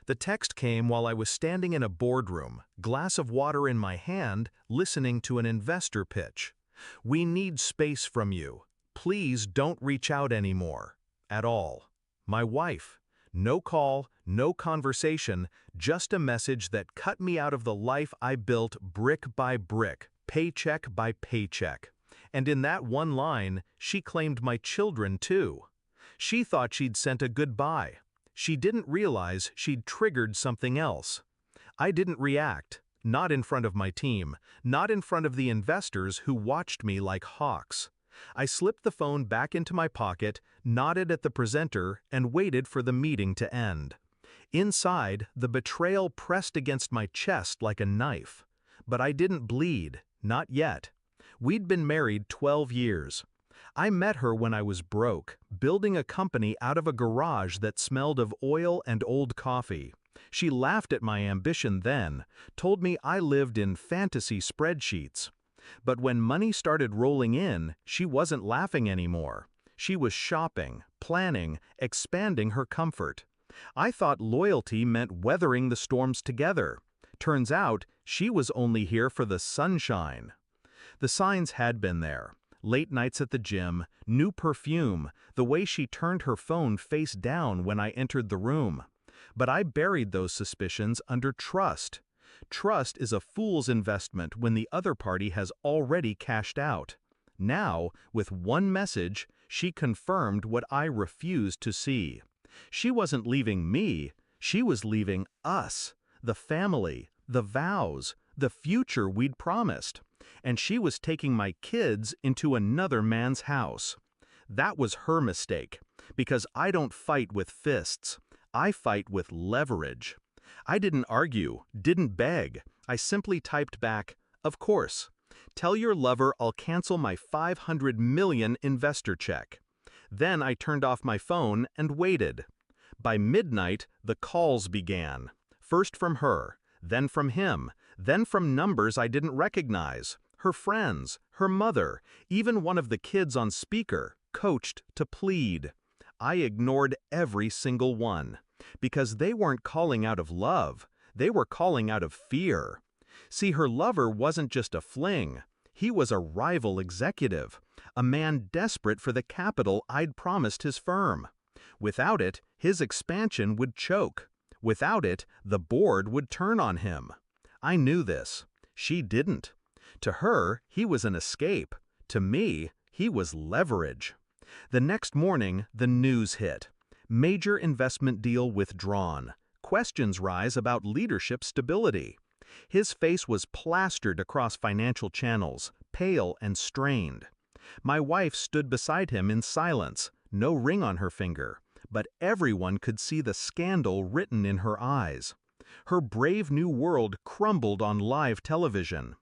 The text came while I was standing in a boardroom, glass of water in my hand, listening to an investor pitch. "We need space from you. Please don't reach out anymore. At all." My wife. No call, no conversation, just a message that cut me out of the life I built brick by brick, paycheck by paycheck. And in that one line, she claimed my children too. She thought she'd sent a goodbye. She didn't realize she'd triggered something else. I didn't react, not in front of my team, not in front of the investors who watched me like hawks. I slipped the phone back into my pocket, nodded at the presenter, and waited for the meeting to end. Inside, the betrayal pressed against my chest like a knife. But I didn't bleed, not yet. We'd been married 12 years. I met her when I was broke, building a company out of a garage that smelled of oil and old coffee. She laughed at my ambition then, told me I lived in fantasy spreadsheets. But when money started rolling in, she wasn't laughing anymore. She was shopping, planning, expanding her comfort. I thought loyalty meant weathering the storms together. Turns out, she was only here for the sunshine. The signs had been there. Late nights at the gym, new perfume, the way she turned her phone face down when I entered the room. But I buried those suspicions under trust. Trust is a fool's investment when the other party has already cashed out. Now, with one message, she confirmed what I refused to see. She wasn't leaving me, she was leaving us, the family, the vows, the future we'd promised. And she was taking my kids into another man's house. That was her mistake, because I don't fight with fists. I fight with leverage. I didn't argue, didn't beg. I simply typed back, "Of course. Tell your lover I'll cancel my $500 million investor check." Then I turned off my phone and waited. By midnight, the calls began. First from her, then from him, then from numbers I didn't recognize. Her friends, her mother, even one of the kids on speaker, coached to plead. I ignored every single one. Because they weren't calling out of love, they were calling out of fear. See, her lover wasn't just a fling. He was a rival executive, a man desperate for the capital I'd promised his firm. Without it, his expansion would choke. Without it, the board would turn on him. I knew this. She didn't. To her, he was an escape. To me, he was leverage. The next morning, the news hit. Major investment deal withdrawn. Questions rise about leadership stability. His face was plastered across financial channels, pale and strained. My wife stood beside him in silence, no ring on her finger, but everyone could see the scandal written in her eyes. Her brave new world crumbled on live television.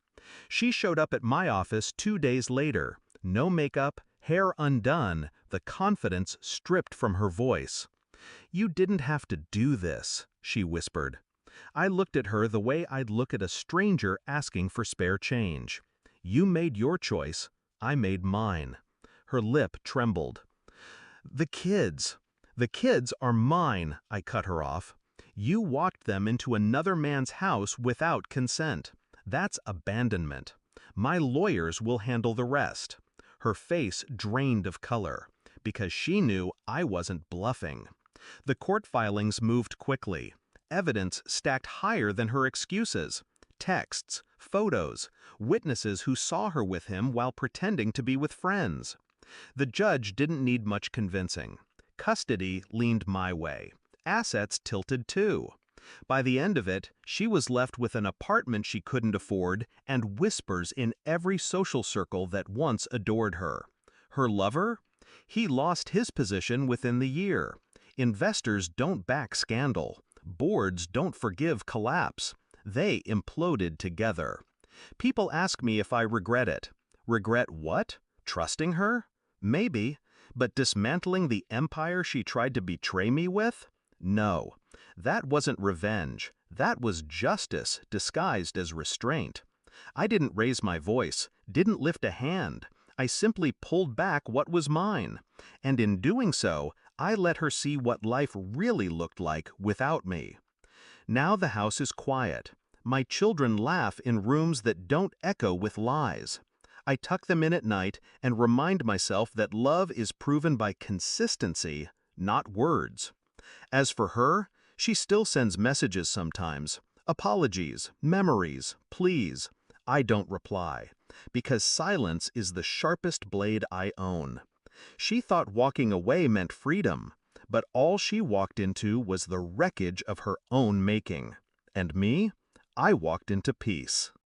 She showed up at my office 2 days later, no makeup, hair undone, the confidence stripped from her voice. "You didn't have to do this," she whispered. I looked at her the way I'd look at a stranger asking for spare change. "You made your choice, I made mine." Her lip trembled. The kids are mine," I cut her off. "You walked them into another man's house without consent. That's abandonment. My lawyers will handle the rest." Her face drained of color, because she knew I wasn't bluffing. The court filings moved quickly. Evidence stacked higher than her excuses. Texts, photos, witnesses who saw her with him while pretending to be with friends. The judge didn't need much convincing. Custody leaned my way. Assets tilted too. By the end of it, she was left with an apartment she couldn't afford and whispers in every social circle that once adored her. Her lover? He lost his position within the year. Investors don't back scandal. Boards don't forgive collapse. They imploded together. People ask me if I regret it. Regret what? Trusting her? Maybe. But dismantling the empire she tried to betray me with? No. That wasn't revenge. That was justice disguised as restraint. I didn't raise my voice, didn't lift a hand. I simply pulled back what was mine. And in doing so, I let her see what life really looked like without me. Now the house is quiet. My children laugh in rooms that don't echo with lies. I tuck them in at night and remind myself that love is proven by consistency, not words. As for her, she still sends messages sometimes. Apologies, memories, please. I don't reply, because silence is the sharpest blade I own. She thought walking away meant freedom, but all she walked into was the wreckage of her own making. And me? I walked into peace.